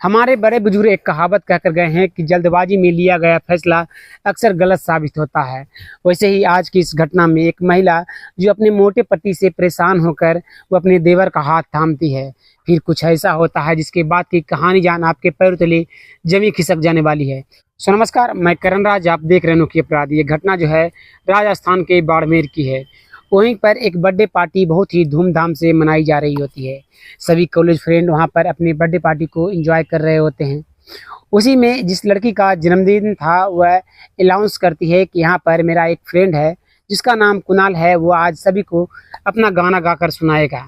हमारे बड़े बुजुर्ग एक कहावत कहकर गए हैं कि जल्दबाजी में लिया गया फैसला अक्सर गलत साबित होता है। वैसे ही आज की इस घटना में एक महिला जो अपने मोटे पति से परेशान होकर वो अपने देवर का हाथ थामती है, फिर कुछ ऐसा होता है जिसके बाद की कहानी जान आपके पैर तले जमी खिसक जाने वाली है। सो नमस्कार, मैं करण राज, आप देख रहे हैं अनोखी अपराध। ये घटना जो है राजस्थान के बाड़मेर की है। वहीं पर एक बर्थडे पार्टी बहुत ही धूमधाम से मनाई जा रही होती है। सभी कॉलेज फ्रेंड वहां पर अपनी बर्थडे पार्टी को एंजॉय कर रहे होते हैं। उसी में जिस लड़की का जन्मदिन था वह अनाउंस करती है कि यहाँ पर मेरा एक फ्रेंड है जिसका नाम कुणाल है, वो आज सभी को अपना गाना गाकर सुनाएगा।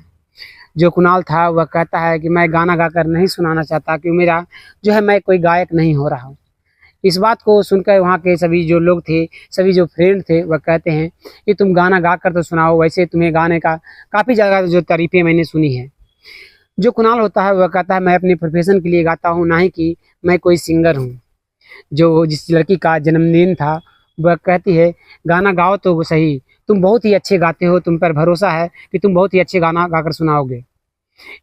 जो कुणाल था वह कहता है कि मैं गाना गाकर नहीं सुनाना चाहता, कि मेरा जो है मैं कोई गायक नहीं हो रहा हूँ। इस बात को सुनकर वहाँ के सभी जो लोग थे, सभी जो फ्रेंड थे, वह कहते हैं कि तुम गाना गा कर तो सुनाओ, वैसे तुम्हें गाने का काफ़ी ज़्यादा जो तारीफ़ें मैंने सुनी है। जो कुणाल होता है वह कहता है मैं अपने प्रोफेशन के लिए गाता हूँ, ना ही कि मैं कोई सिंगर हूँ। जो जिस लड़की का जन्मदिन था वह कहती है गाना गाओ तो वो सही, तुम बहुत ही अच्छे गाते हो, तुम पर भरोसा है कि तुम बहुत ही अच्छे गाना गाकर सुनाओगे।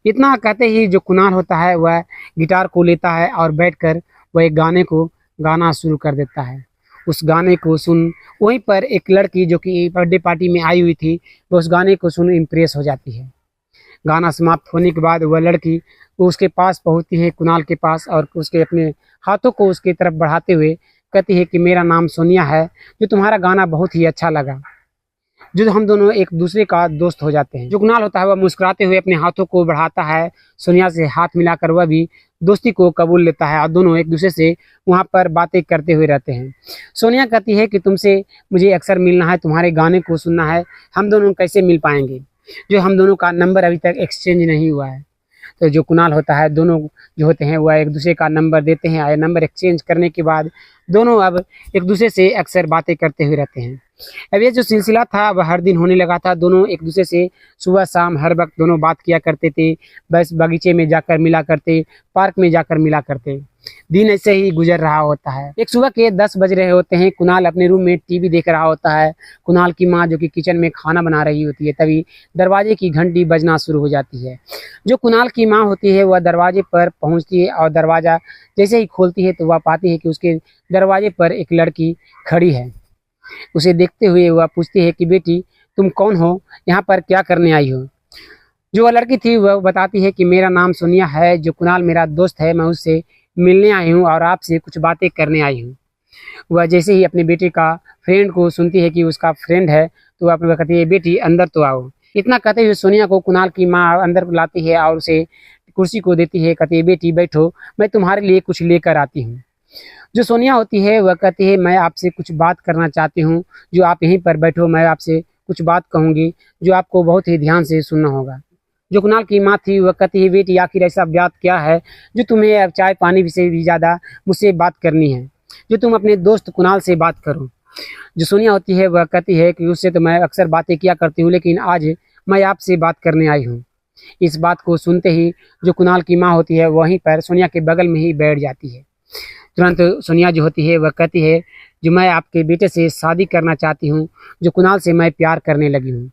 इतना कहते ही जो कुणाल होता है वह गिटार को लेता है और बैठकर वह एक गाने को गाना शुरू कर देता है। उस गाने को सुन वहीं पर एक लड़की जो कि बर्थडे पार्टी में आई हुई थी, वह उस गाने को सुन इम्प्रेस हो जाती है। गाना समाप्त होने के बाद वह लड़की वो उसके पास पहुंचती है, कुणाल के पास, और उसके अपने हाथों को उसकी तरफ बढ़ाते हुए कहती है कि मेरा नाम सोनिया है, जो तुम्हारा गाना बहुत ही अच्छा लगा। जो हम दोनों एक दूसरे का दोस्त हो जाते हैं। जो कुणाल होता है वह मुस्कुराते हुए अपने हाथों को बढ़ाता है, सोनिया से हाथ मिलाकर वह भी दोस्ती को कबूल लेता है और दोनों एक दूसरे से वहाँ पर बातें करते हुए रहते हैं। सोनिया कहती है कि तुमसे मुझे अक्सर मिलना है, तुम्हारे गाने को सुनना है, हम दोनों कैसे मिल पाएंगे, जो हम दोनों का नंबर अभी तक एक्सचेंज नहीं हुआ है। तो जो कुणाल होता है, दोनों जो होते हैं वह एक दूसरे का नंबर देते हैं और नंबर एक्सचेंज करने के बाद दोनों अब एक दूसरे से अक्सर बातें करते हुए रहते हैं। अब ये जो सिलसिला था वह हर दिन होने लगा था। दोनों एक दूसरे से सुबह शाम हर वक्त दोनों बात किया करते थे, बस बगीचे में जाकर मिला करते, पार्क में जाकर मिला करते। दिन ऐसे ही गुजर रहा होता है। एक सुबह के 10 बज रहे होते हैं। कुणाल अपने रूम में टीवी देख रहा होता है। कुणाल की माँ जो कि किचन में खाना बना रही होती है, तभी दरवाजे की घंटी बजना शुरू हो जाती है। जो कुणाल की माँ होती है वह दरवाजे पर पहुंचती है और दरवाज़ा जैसे ही खोलती है तो वह पाती है कि उसके दरवाजे पर एक लड़की खड़ी है। उसे देखते हुए वह पूछती है कि बेटी तुम कौन हो, यहाँ पर क्या करने आई हो। जो वह लड़की थी वह बताती है कि मेरा नाम सोनिया है, जो कुणाल मेरा दोस्त है, मैं उससे मिलने आई हूँ और आपसे कुछ बातें करने आई हूँ। वह जैसे ही अपने बेटे का फ्रेंड को सुनती है कि उसका फ्रेंड है तो वह कहती है बेटी अंदर तो आओ। इतना कहते हुए सोनिया को कुणाल की माँ अंदर बुलाती है और उसे कुर्सी को देती है, कहती है बेटी बैठो, मैं तुम्हारे लिए कुछ लेकर आती हूँ। जो सोनिया होती है वह कहती है मैं आपसे कुछ बात करना चाहती हूँ, जो आप यहीं पर बैठो, मैं आपसे कुछ बात कहूँगी जो आपको बहुत ही ध्यान से सुनना होगा। जो कुणाल की माँ थी वह कहती है बेटी आखिर ऐसा बात क्या है जो तुम्हें अब चाय पानी से भी ज़्यादा मुझसे बात करनी है, जो तुम अपने दोस्त कुणाल से बात करो। जो सोनिया होती है वह कहती है कि उससे तो मैं अक्सर बातें किया करती हूँ, लेकिन आज मैं आपसे बात करने आई हूँ। इस बात को सुनते ही जो कुणाल की माँ होती है वहीं पर सोनिया के बगल में ही बैठ जाती है। तुरंत सोनिया जो होती है वह कहती है जो मैं आपके बेटे से शादी करना चाहती हूँ, जो कुणाल से मैं प्यार करने लगी हूँ।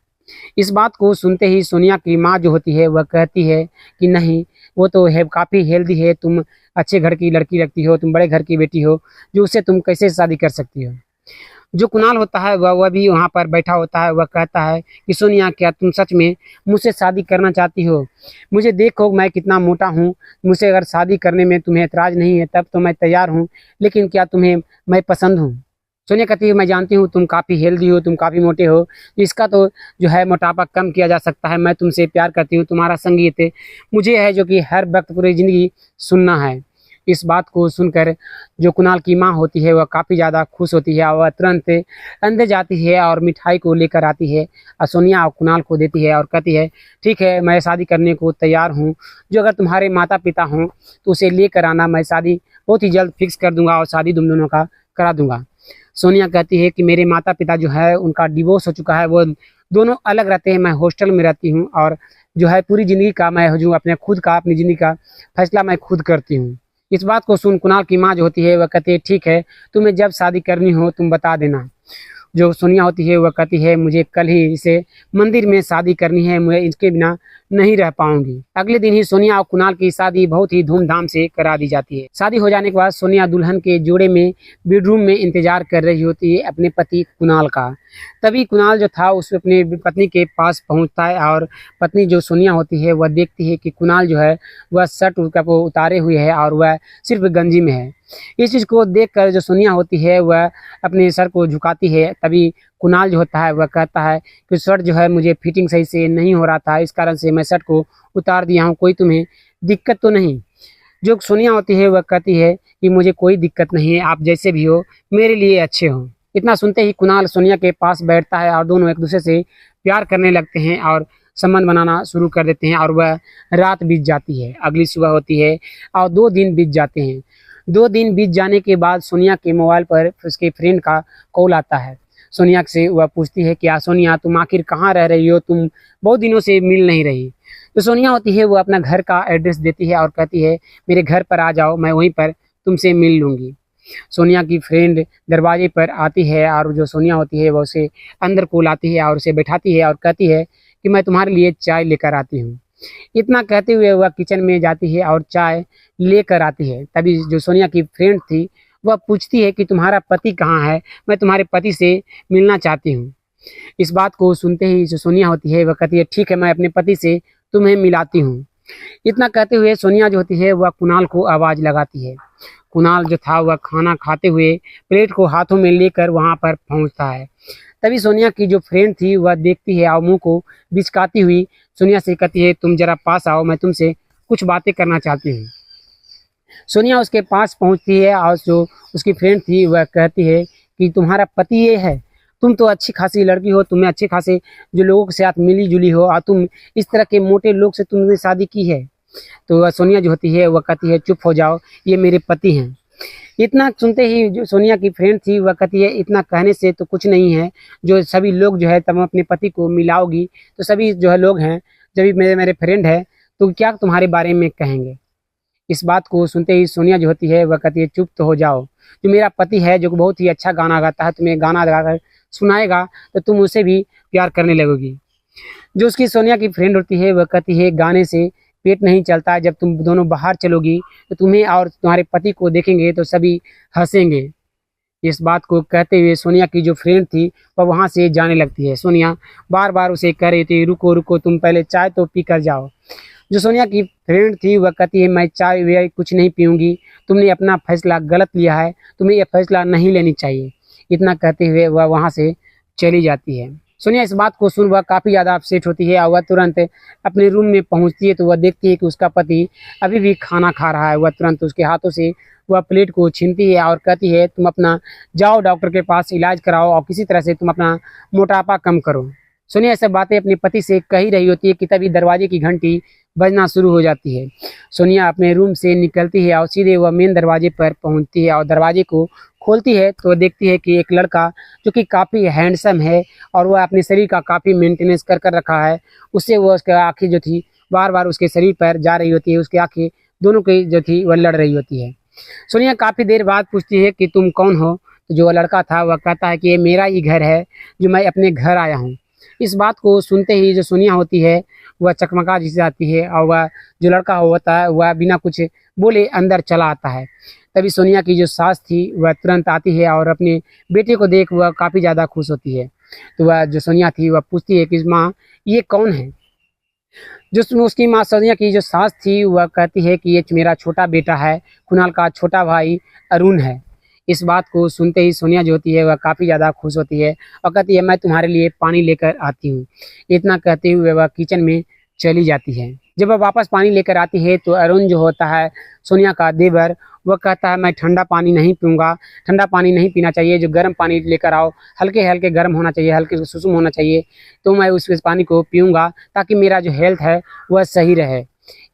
इस बात को सुनते ही सोनिया की माँ जो होती है वह कहती है कि नहीं, वो तो है काफ़ी हेल्दी है, तुम अच्छे घर की लड़की लगती हो, तुम बड़े घर की बेटी हो, जो उससे तुम कैसे शादी कर सकती हो। जो कुणाल होता है वह भी वहाँ पर बैठा होता है। वह कहता है कि सोनिया क्या तुम सच में मुझसे शादी करना चाहती हो? मुझे देखो मैं कितना मोटा हूँ, मुझसे अगर शादी करने में तुम्हें एतराज़ नहीं है तब तो मैं तैयार हूँ, लेकिन क्या तुम्हें मैं पसंद हूँ? सोनिया कहती है मैं जानती हूँ तुम काफ़ी हेल्दी हो, तुम काफ़ी मोटे हो, इसका तो जो है मोटापा कम किया जा सकता है। मैं तुमसे प्यार करती हूँ, तुम्हारा संगीत मुझे है जो कि हर वक्त पूरी ज़िंदगी सुनना है। इस बात को सुनकर जो कुणाल की माँ होती है वह काफ़ी ज़्यादा खुश होती है और वह तुरंत अंदर जाती है और मिठाई को लेकर आती है और सोनिया और कुणाल को देती है और कहती है ठीक है मैं शादी करने को तैयार हूँ, जो अगर तुम्हारे माता पिता हों तो उसे लेकर आना, मैं शादी बहुत ही जल्द फिक्स कर दूंगा और शादी तुम दोनों का करा दूंगा। सोनिया कहती है कि मेरे माता पिता जो है उनका डिवोर्स हो चुका है, वो दोनों अलग रहते हैं, मैं हॉस्टल में रहती हूँ और जो है पूरी ज़िंदगी का मैं जो अपने खुद का अपनी ज़िंदगी का फैसला मैं खुद करती हूँ। इस बात को सुन कुणाल की माँ जो होती है वह कहती है ठीक है, तुम्हें जब शादी करनी हो तुम बता देना। जो सोनिया होती है वह कहती है मुझे कल ही इसे मंदिर में शादी करनी है, मैं इसके बिना नहीं रह पाऊंगी। अगले दिन ही सोनिया और कुणाल की शादी बहुत ही धूमधाम से करा दी जाती है। शादी हो जाने के बाद सोनिया दुल्हन के जोड़े में बेडरूम में इंतजार कर रही होती है अपने पति कुणाल का। तभी कुणाल जो था उस अपने पत्नी के पास पहुंचता है और पत्नी जो सोनिया होती है वह देखती है कि कुणाल जो है वह शर्ट उतारे हुए है और वह सिर्फ गंजी में है। इस चीज़ को देखकर जो सोनिया होती है वह अपने सर को झुकाती है। तभी कुणाल जो होता है वह कहता है कि शर्ट जो है मुझे फिटिंग सही से नहीं हो रहा था, इस कारण से मैं शर्ट को उतार दिया हूँ, कोई तुम्हें दिक्कत तो नहीं। जो सोनिया होती है वह कहती है कि मुझे कोई दिक्कत नहीं है, आप जैसे भी हो मेरे लिए अच्छे हो। इतना सुनते ही कुणाल सोनिया के पास बैठता है और दोनों एक दूसरे से प्यार करने लगते हैं और संबंध बनाना शुरू कर देते हैं। और वह रात बीत जाती है, अगली सुबह होती है और 2 दिन बीत जाते हैं। 2 दिन बीत जाने के बाद सोनिया के मोबाइल पर उसके फ्रेंड का कॉल आता है। सोनिया से वह पूछती है क्या सोनिया तुम आखिर कहाँ रह रही हो, तुम बहुत दिनों से मिल नहीं रही। तो सोनिया होती है वो अपना घर का एड्रेस देती है और कहती है मेरे घर पर आ जाओ, मैं वहीं पर तुमसे मिल लूँगी। सोनिया की फ्रेंड दरवाजे पर आती है और जो सोनिया होती है वह उसे अंदर को लाती है और उसे बैठाती है और कहती है कि मैं तुम्हारे लिए चाय लेकर आती हूँ। इतना कहते हुए वह किचन में जाती है और चाय लेकर आती है। तभी जो सोनिया की फ्रेंड थी वह पूछती है कि तुम्हारा पति कहाँ है, मैं तुम्हारे पति से मिलना चाहती हूँ। इस बात को सुनते ही जो सोनिया होती है वह कहती है ठीक है, मैं अपने पति से तुम्हें मिलाती हूँ। इतना कहते हुए सोनिया जो होती है वह कुणाल को आवाज़ लगाती है। कुणाल जो था वह खाना खाते हुए प्लेट को हाथों में लेकर वहाँ पर पहुँचता है। तभी सोनिया की जो फ्रेंड थी वह देखती है और मुंह को बिचकाती हुई सोनिया से कहती है तुम जरा पास आओ, मैं तुमसे कुछ बातें करना चाहती हूँ। सोनिया उसके पास पहुँचती है और जो उसकी फ्रेंड थी वह कहती है कि तुम्हारा पति ये है, तुम तो अच्छी खासी लड़की हो, तुम्हें अच्छे खासे जो लोगों के साथ मिली जुली हो और तुम इस तरह के मोटे लोग से तुमने शादी की है। तो वह सोनिया जो होती है वह कहती है चुप हो जाओ, ये मेरे पति हैं। इतना सुनते ही जो सोनिया की फ्रेंड थी वह कहती है इतना कहने से तो कुछ नहीं है, जो सभी लोग जो है तुम अपने पति को मिलाओगी तो सभी जो है लोग हैं जब भी मेरे मेरे फ्रेंड है तो क्या तुम्हारे बारे में कहेंगे। इस बात को सुनते ही सोनिया जो होती है वह कहती है चुप तो हो जाओ, जो मेरा पति है जो बहुत ही अच्छा गाना गाता है, तुम्हें गाना गाकर सुनाएगा तो तुम उसे भी प्यार करने लगोगी। जो उसकी सोनिया की फ्रेंड होती है वह कहती है गाने से पेट नहीं चलता, जब तुम दोनों बाहर चलोगी तो तुम्हें और तुम्हारे पति को देखेंगे तो सभी हंसेंगे। इस बात को कहते हुए सोनिया की जो फ्रेंड थी वह वहाँ से जाने लगती है। सोनिया बार बार उसे कह रही थी रुको रुको, तुम पहले चाय तो पी कर जाओ। जो सोनिया की फ्रेंड थी वह कहती है मैं चाय वे कुछ नहीं पीऊँगी, तुमने अपना फैसला गलत लिया है, तुम्हें यह फैसला नहीं लेनी चाहिए। इतना कहते हुए वह वहाँ से चली जाती है। सोनिया इस बात को सुन वह काफ़ी ज़्यादा अपसेट होती है और वह तुरंत अपने रूम में पहुंचती है तो वह देखती है कि उसका पति अभी भी खाना खा रहा है। वह तुरंत उसके हाथों से वह प्लेट को छीनती है और कहती है तुम अपना जाओ डॉक्टर के पास इलाज कराओ और किसी तरह से तुम अपना मोटापा कम करो। सोनिया ये सब बातें अपने पति से कह ही रही होती है कि तभी दरवाजे की घंटी बजना शुरू हो जाती है। सोनिया अपने रूम से निकलती है और सीधे वह मेन दरवाजे पर पहुंचती है और दरवाजे को खोलती है तो देखती है कि एक लड़का जो कि काफ़ी हैंडसम है और वह अपने शरीर का काफ़ी मेंटेनेंस कर कर रखा है, उससे वह उसकी आँखें जो थी बार बार उसके शरीर पर जा रही होती है, उसकी आँखें दोनों की जो थी वह लड़ रही होती है। सोनिया काफ़ी देर बाद पूछती है कि तुम कौन हो। तो जो लड़का था वह कहता है कि ये मेरा ही घर है, जो मैं अपने घर आया हूँ। इस बात को सुनते ही जो सोनिया होती है वह चकमका जिस जाती है और वह जो लड़का होता है वह बिना कुछ बोले अंदर चला आता है। तभी सोनिया की जो सास थी वह तुरंत आती है और अपने बेटे को देख वह काफ़ी ज़्यादा खुश होती है। तो वह जो सोनिया थी वह पूछती है कि माँ ये कौन है। जो उसकी माँ सोनिया की जो सास थी वह कहती है कि ये मेरा छोटा बेटा है, कुणाल का छोटा भाई अरुण है। इस बात को सुनते ही सोनिया जो होती है वह काफ़ी ज़्यादा खुश होती है और कहती है मैं तुम्हारे लिए पानी लेकर आती हूँ। इतना कहते हुए वह किचन में चली जाती है। जब वह वापस पानी लेकर आती है तो अरुण जो होता है सोनिया का देवर वह कहता है मैं ठंडा पानी नहीं पीऊँगा, ठंडा पानी नहीं पीना चाहिए, जो गर्म पानी लेकर आओ, हल्के हल्के गर्म होना चाहिए, हल्के सुसुम होना चाहिए, तो मैं उस पानी को पीऊँगा ताकि मेरा जो हेल्थ है वह सही रहे।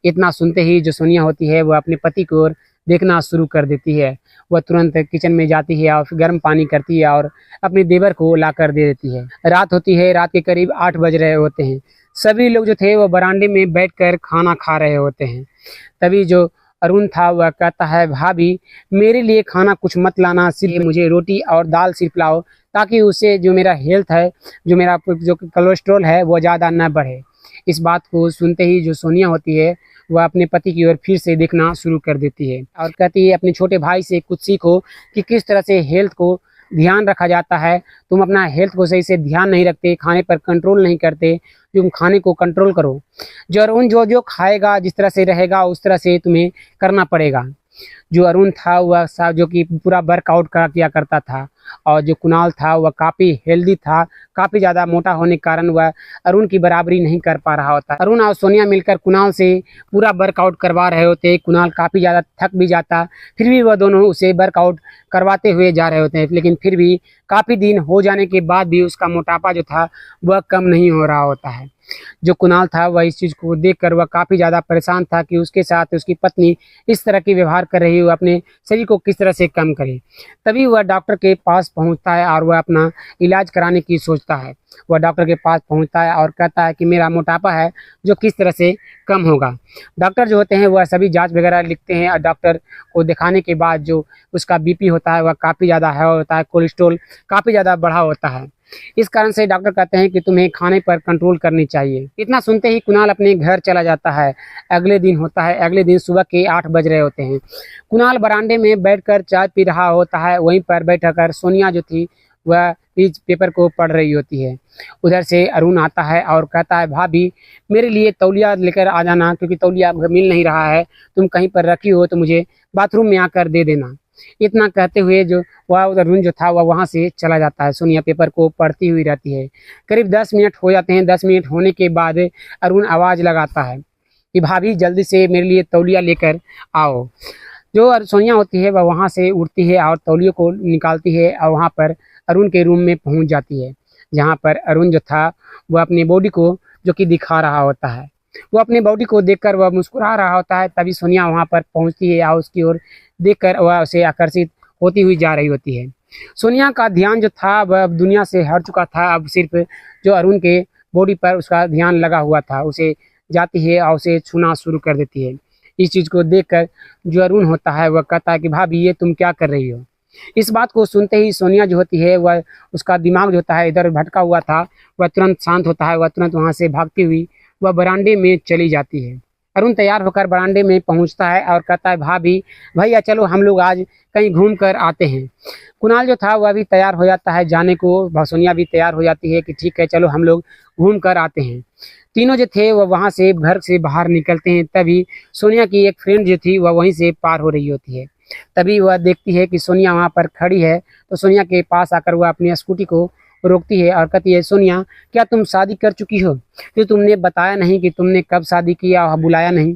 इतना सुनते ही जो सोनिया होती है वह अपने पति को देखना शुरू कर देती है। वह तुरंत किचन में जाती है और फिर गर्म पानी करती है और अपने देवर को ला कर दे देती है। रात होती है, रात के करीब 8 बज रहे होते हैं। सभी लोग जो थे वो बरामदे में बैठकर खाना खा रहे होते हैं। तभी जो अरुण था वह कहता है भाभी मेरे लिए खाना कुछ मत लाना, सिर्फ मुझे रोटी और दाल सिर्फ लाओ, ताकि उससे जो मेरा हेल्थ है, जो मेरा जो कोलेस्ट्रॉल है वो ज़्यादा न बढ़े। इस बात को सुनते ही जो सोनिया होती है वह अपने पति की ओर फिर से देखना शुरू कर देती है और कहती है अपने छोटे भाई से कुछ सीखो कि किस तरह से हेल्थ को ध्यान रखा जाता है। तुम अपना हेल्थ को सही से ध्यान नहीं रखते, खाने पर कंट्रोल नहीं करते, तुम खाने को कंट्रोल करो। जो अरुण जो जो खाएगा, जिस तरह से रहेगा उस तरह से तुम्हें करना पड़ेगा। जो अरुण था वह जो कि पूरा वर्कआउट किया करता था, और जो कुणाल था वह काफ़ी हेल्दी था। काफ़ी ज़्यादा मोटा होने के कारण वह अरुण की बराबरी नहीं कर पा रहा होता। अरुण और सोनिया मिलकर कुणाल से पूरा वर्कआउट करवा रहे होते। कुणाल काफ़ी ज़्यादा थक भी जाता, फिर भी वह दोनों उसे वर्कआउट करवाते हुए जा रहे होते हैं। लेकिन फिर भी काफ़ी दिन हो जाने के बाद भी उसका मोटापा जो था वह कम नहीं हो रहा होता है। जो कुणाल था वह इस चीज़ को देखकर वह काफ़ी ज़्यादा परेशान था कि उसके साथ उसकी पत्नी इस तरह की व्यवहार कर रही है, वह अपने शरीर को किस तरह से कम करे। तभी वह डॉक्टर के पास पहुंचता है और वह अपना इलाज कराने की सोचता है। वह डॉक्टर के पास पहुंचता है और कहता है कि मेरा मोटापा है जो किस तरह से कम होगा। डॉक्टर जो होते हैं वह सभी जांच वगैरह लिखते हैं और डॉक्टर को दिखाने के बाद जो उसका बीपी होता है वह काफ़ी ज़्यादा हाई होता है, कोलेस्ट्रॉल काफ़ी ज़्यादा बढ़ा होता है। इस कारण से डॉक्टर कहते हैं कि तुम्हें खाने पर कंट्रोल करनी चाहिए। इतना सुनते ही कुणाल अपने घर चला जाता है। अगले दिन होता है, अगले दिन सुबह के 8 बज रहे होते हैं। कुणाल बरामदे में बैठकर चाय पी रहा होता है। वहीं पर बैठकर सोनिया जो थी वह इस पेपर को पढ़ रही होती है। उधर से अरुण आता है और कहता है भाभी मेरे लिए तौलिया लेकर आ जाना, क्योंकि तौलिया मिल नहीं रहा है, तुम कहीं पर रखी हो तो मुझे बाथरूम में आकर दे देना। इतना कहते हुए जो वह अरुण जो था वह वहाँ से चला जाता है। सोनिया पेपर को पढ़ती हुई रहती है। करीब 10 मिनट हो जाते हैं। 10 मिनट होने के बाद अरुण आवाज़ लगाता है कि भाभी जल्दी से मेरे लिए तौलिया लेकर आओ। जो सोनिया होती है वह वहाँ से उठती है और तौलियों को निकालती है और वहाँ पर अरुण के रूम में पहुँच जाती है, जहाँ पर अरुण जो था वह अपनी बॉडी को जो कि दिखा रहा होता है। वो अपनी बॉडी को देखकर वह मुस्कुरा रहा होता है। तभी सोनिया वहाँ पर पहुँचती है और उसकी ओर देखकर वह उसे आकर्षित होती हुई जा रही होती है। सोनिया का ध्यान जो था वह अब दुनिया से हट चुका था। अब सिर्फ जो अरुण के बॉडी पर उसका ध्यान लगा हुआ था। उसे जाती है और उसे छूना शुरू कर देती है। इस चीज़ को देखकर जो अरुण होता है वह कहता है कि भाभी ये तुम क्या कर रही हो। इस बात को सुनते ही सोनिया जो होती है वह उसका दिमाग जो होता है इधर भटका हुआ था, वह तुरंत शांत होता है। वह तुरंत वहाँ से भागती हुई वह बरामदे में चली जाती है। अरुण तैयार होकर बरामदे में पहुंचता है और कहता है भाभी भैया चलो हम लोग आज कहीं घूम कर आते हैं। कुणाल जो था वह भी तैयार हो जाता है जाने को। सोनिया भी तैयार हो जाती है कि ठीक है चलो हम लोग घूम कर आते हैं। तीनों जो थे वह वहाँ से घर से बाहर निकलते हैं। तभी सोनिया की एक फ्रेंड जो थी वह वहीं से पार हो रही होती है। तभी वह देखती है कि सोनिया वहाँ पर खड़ी है, तो सोनिया के पास आकर वह अपनी स्कूटी को रोकती है और कहती है सोनिया क्या तुम शादी कर चुकी हो, तो तुमने बताया नहीं कि तुमने कब शादी किया और बुलाया नहीं।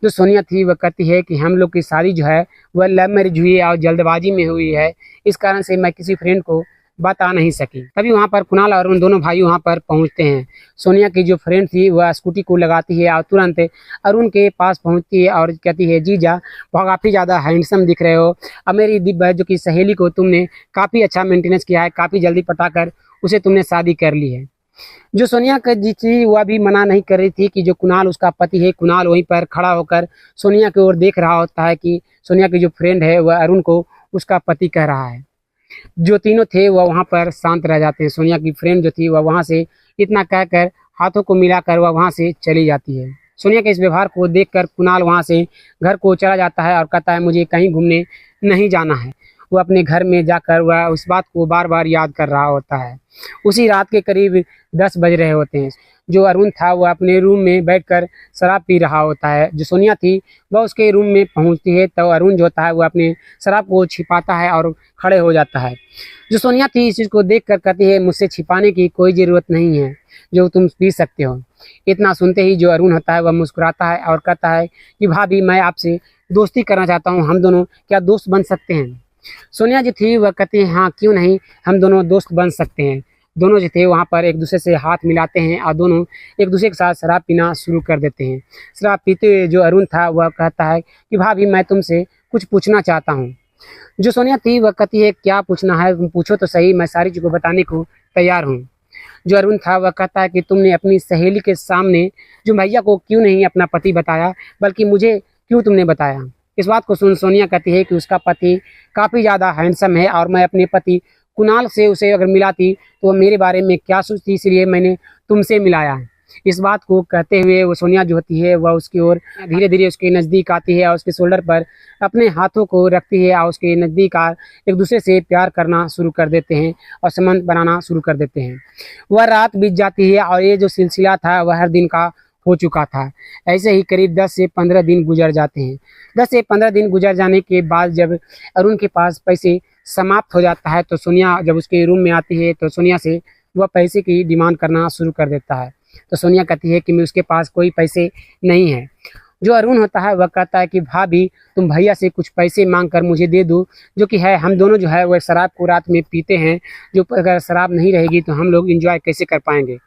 जो सोनिया थी वह कहती है कि हम लोग की शादी जो है वह लव मैरिज हुई है और जल्दबाजी में हुई है, इस कारण से मैं किसी फ्रेंड को बता नहीं सकी। तभी वहाँ पर कुणाल और उन दोनों भाई वहाँ पर पहुँचते हैं। सोनिया की जो फ्रेंड थी वह स्कूटी को लगाती है और तुरंत अरुण के पास पहुँचती है और कहती है जीजा बहुत काफ़ी ज़्यादा हैंडसम दिख रहे हो, और मेरी जो कि सहेली को तुमने काफ़ी अच्छा मेंटेनेंस किया है, काफ़ी जल्दी पटाकर उसे तुमने शादी कर ली है। जो सोनिया का जी थी वह भी मना नहीं कर रही थी कि जो कुणाल उसका पति है। कुणाल वहीं पर खड़ा होकर सोनिया की ओर देख रहा होता है कि सोनिया की जो फ्रेंड है वह अरुण को उसका पति कह रहा है। जो तीनों थे वह वहाँ पर शांत रह जाते हैं। सोनिया की फ्रेंड जो थी वह वहाँ से इतना कहकर हाथों को मिलाकर वह वहाँ से चली जाती है। सोनिया के इस व्यवहार को देखकर कुणाल वहाँ से घर को चला जाता है और कहता है मुझे कहीं घूमने नहीं जाना है। वह अपने घर में जाकर वह उस बात को बार बार याद कर रहा होता है। उसी रात के करीब 10 बज रहे होते हैं। जो अरुण था वह अपने रूम में बैठकर शराब पी रहा होता है। जो सोनिया थी वह उसके रूम में पहुंचती है, तो अरुण जो होता है वह अपने शराब को छिपाता है और खड़े हो जाता है। जो सोनिया थी इस चीज़ को देख कर कहती है मुझसे छिपाने की कोई ज़रूरत नहीं है, जो तुम पी सकते हो। इतना सुनते ही जो अरुण होता है वह मुस्कुराता है और कहता है कि भाभी मैं आपसे दोस्ती करना चाहता हूँ, हम दोनों क्या दोस्त बन सकते हैं। सोनिया जी थी वह कहती है हाँ क्यों नहीं, हम दोनों दोस्त बन सकते हैं। दोनों जो थे वहाँ पर एक दूसरे से हाथ मिलाते हैं और दोनों एक दूसरे के साथ शराब पीना शुरू कर देते हैं। शराब पीते हुए जो अरुण था वह कहता है कि भाभी मैं तुमसे कुछ पूछना चाहता हूँ। जो सोनिया थी वह कहती है क्या पूछना है, तुम पूछो तो सही, मैं सारी चीज़ों को बताने को तैयार हूँ। जो अरुण था वह कहता है कि तुमने अपनी सहेली के सामने जो भैया को क्यों नहीं अपना पति बताया, बल्कि मुझे क्यों तुमने बताया। इस बात को सुन सोनिया कहती है कि उसका पति काफ़ी ज़्यादा हैंडसम है और मैं अपने पति कुणाल से उसे अगर मिलाती तो वह मेरे बारे में क्या सोचती, इसलिए मैंने तुमसे मिलाया है। इस बात को कहते हुए वो सोनिया जो होती है वह उसकी ओर धीरे धीरे उसके नज़दीक आती है और उसके शोल्डर पर अपने हाथों को रखती है और उसके नज़दीक आ एक दूसरे से प्यार करना शुरू कर देते हैं और संबंध बनाना शुरू कर देते हैं। वह रात बीत जाती है और ये जो सिलसिला था वह हर दिन का हो चुका था। ऐसे ही करीब 10 से 15 दिन गुजर जाते हैं। 10 से 15 दिन गुजर जाने के बाद जब अरुण के पास पैसे समाप्त हो जाता है तो सोनिया जब उसके रूम में आती है तो सोनिया से वह पैसे की डिमांड करना शुरू कर देता है। तो सोनिया कहती है कि मैं उसके पास कोई पैसे नहीं है। जो अरुण होता है वह कहता है कि भाभी तुम भैया से कुछ पैसे मांग कर मुझे दे दो, जो कि है हम दोनों जो है वह शराब को रात में पीते हैं, जो अगर शराब नहीं रहेगी तो हम लोग इंजॉय कैसे कर पाएंगे।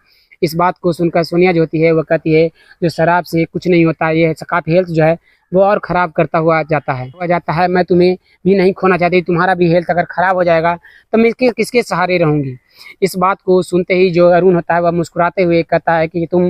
इस बात को सुनकर सोनिया जो होती है वह कहती है जो शराब से कुछ नहीं होता, ये काफ़ी हेल्थ जो है वो और ख़राब करता हुआ जाता है। मैं तुम्हें भी नहीं खोना चाहती, तुम्हारा भी हेल्थ अगर ख़राब हो जाएगा तो मैं किसके सहारे रहूँगी। इस बात को सुनते ही जो अरुण होता है वह मुस्कुराते हुए कहता है कि तुम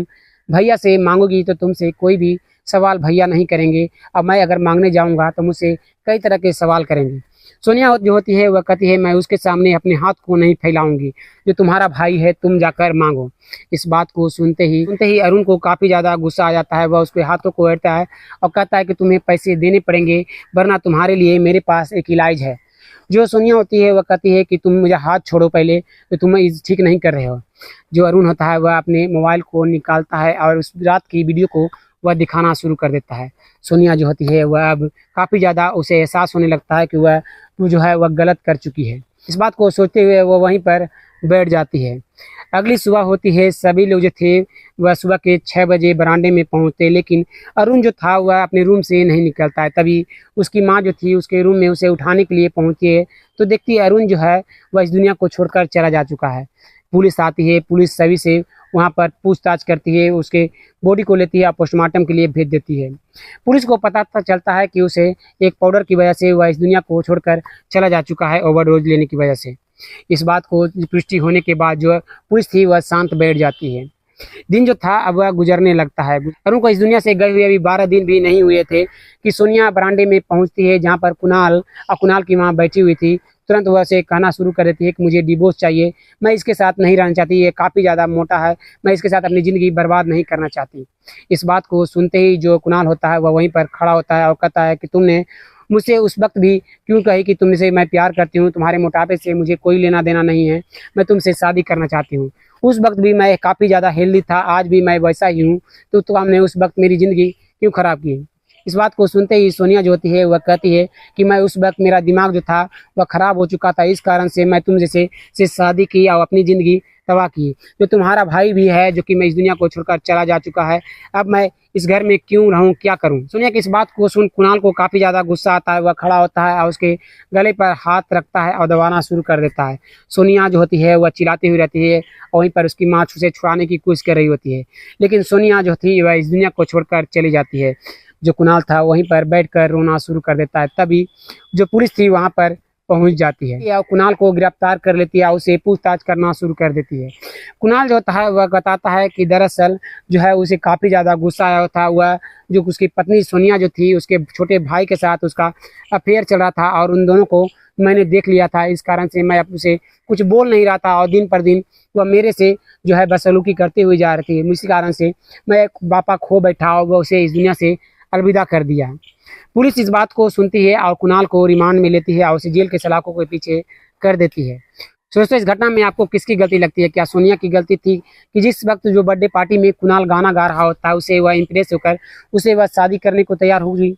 भैया से मांगोगी तो तुमसे कोई भी सवाल भैया नहीं करेंगे, अब मैं अगर मांगने जाऊँगा तो मुझसे कई तरह के सवाल करेंगे। सोनिया जो होती है वह कहती है मैं उसके सामने अपने हाथ को नहीं फैलाऊंगी, जो तुम्हारा भाई है तुम जाकर मांगो। इस बात को सुनते ही अरुण को काफ़ी ज़्यादा गुस्सा आ जाता है। वह उसके हाथों को हेरता है और कहता है कि तुम्हें पैसे देने पड़ेंगे, वरना तुम्हारे लिए मेरे पास एक इलाज है। जो सोनिया होती है वह कहती है कि तुम मुझे हाथ छोड़ो पहले, तो तुम ठीक नहीं कर रहे हो। जो अरुण होता है वह अपने मोबाइल को निकालता है और उस रात की वीडियो को वह दिखाना शुरू कर देता है। सोनिया जो होती है वह अब काफ़ी ज़्यादा उसे एहसास होने लगता है कि वह जो है वह गलत कर चुकी है। इस बात को सोचते हुए वह वहीं पर बैठ जाती है। अगली सुबह होती है। सभी लोग जो थे वह सुबह के 6 बजे बरामदे में पहुंचते, लेकिन अरुण जो था वह अपने रूम से नहीं निकलता है। तभी उसकी माँ जो थी उसके रूम में उसे उठाने के लिए पहुंची है तो देखती है अरुण जो है वह इस दुनिया को छोड़कर चला जा चुका है। पुलिस आती है, पुलिस सभी से वहाँ पर पूछताछ करती है, उसके बॉडी को लेती है और पोस्टमार्टम के लिए भेज देती है। पुलिस को पता चलता है कि उसे एक पाउडर की वजह से वह इस दुनिया को छोड़कर चला जा चुका है, ओवरडोज लेने की वजह से। इस बात को पुष्टि होने के बाद जो पुलिस थी वह शांत बैठ जाती है। दिन जो था अब वह गुजरने लगता है। अरुण को इस दुनिया से गए हुए अभी 12 दिन भी नहीं हुए थे कि सोनिया बरामदे में पहुंचती है, जहां पर कुणाल की मां बैठी हुई थी। तुरंत वह से कहना शुरू कर देती है कि मुझे डिवोर्स चाहिए, मैं इसके साथ नहीं रहना चाहती, ये काफ़ी ज़्यादा मोटा है, मैं इसके साथ अपनी ज़िंदगी बर्बाद नहीं करना चाहती। इस बात को सुनते ही जो कुणाल होता है वह वहीं पर खड़ा होता है और कहता है कि तुमने मुझसे उस वक्त भी क्यों कही कि तुमसे मैं प्यार करती हूँ, तुम्हारे मोटापे से मुझे कोई लेना देना नहीं है, मैं तुमसे शादी करना चाहती हूँ। उस वक्त भी मैं काफ़ी ज़्यादा हेल्दी था, आज भी मैं वैसा ही हूँ, तो तुमने उस वक्त मेरी ज़िंदगी क्यों ख़राब की। इस बात को सुनते ही सोनिया जो होती है वह कहती है कि मैं उस वक्त मेरा दिमाग जो था वह ख़राब हो चुका था, इस कारण से मैं तुम जैसे से शादी की और अपनी ज़िंदगी तबाह की। जो तुम्हारा भाई भी है जो कि मैं इस दुनिया को छोड़कर चला जा चुका है, अब मैं इस घर में क्यों रहूं, क्या करूं। सोनिया की इस बात को सुन कुणाल को काफ़ी ज़्यादा गुस्सा आता है। वह खड़ा होता है और उसके गले पर हाथ रखता है और दबाना शुरू कर देता है। सोनिया जो होती है वह चिल्लाती हुई रहती है और वहीं पर उसकी माँ उसे छुड़ाने की कोशिश कर रही होती है, लेकिन सोनिया जो थी वह इस दुनिया को छोड़कर चली जाती है। जो कुणाल था वहीं पर बैठकर रोना शुरू कर देता है। तभी जो पुलिस थी वहां पर पहुंच जाती है और कुणाल को गिरफ्तार कर लेती है और उसे पूछताछ करना शुरू कर देती है। कुणाल जो होता है वह बताता है कि दरअसल जो है उसे काफ़ी ज़्यादा गुस्सा आया था। वह जो उसकी पत्नी सोनिया जो थी उसके छोटे भाई के साथ उसका अफेयर चल रहा था और उन दोनों को मैंने देख लिया था, इस कारण से मैं उसे कुछ बोल नहीं रहा था और दिन पर दिन वह मेरे से जो है बदसलूकी करती हुई जा रही थी। इसी कारण से मैं बापा खो बैठा और वह उसे इस दुनिया से अलविदा कर दिया। पुलिस इस बात को सुनती है और कुणाल को रिमांड में लेती है और उसे जेल के सलाखों के पीछे कर देती है। दोस्तों इस घटना में आपको किसकी गलती लगती है? क्या सोनिया की गलती थी कि जिस वक्त जो बर्थडे पार्टी में कुणाल गाना गा रहा होता है उसे वह इंप्रेस होकर उसे वह शादी करने को तैयार हो गई,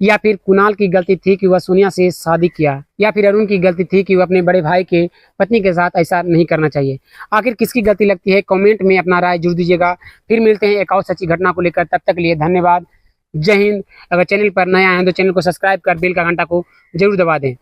या फिर कुणाल की गलती थी कि वह सोनिया से शादी किया, या फिर अरुण की गलती थी कि वह अपने बड़े भाई के पत्नी के साथ ऐसा नहीं करना चाहिए? आखिर किसकी गलती लगती है? कमेंट में अपना राय जरूर दीजिएगा। फिर मिलते हैं एक और सच्ची घटना को लेकर, तब तक के लिए धन्यवाद। जय हिंद। अगर चैनल पर नया आए हैं तो चैनल को सब्सक्राइब कर बेल का घंटा को जरूर दबा दें।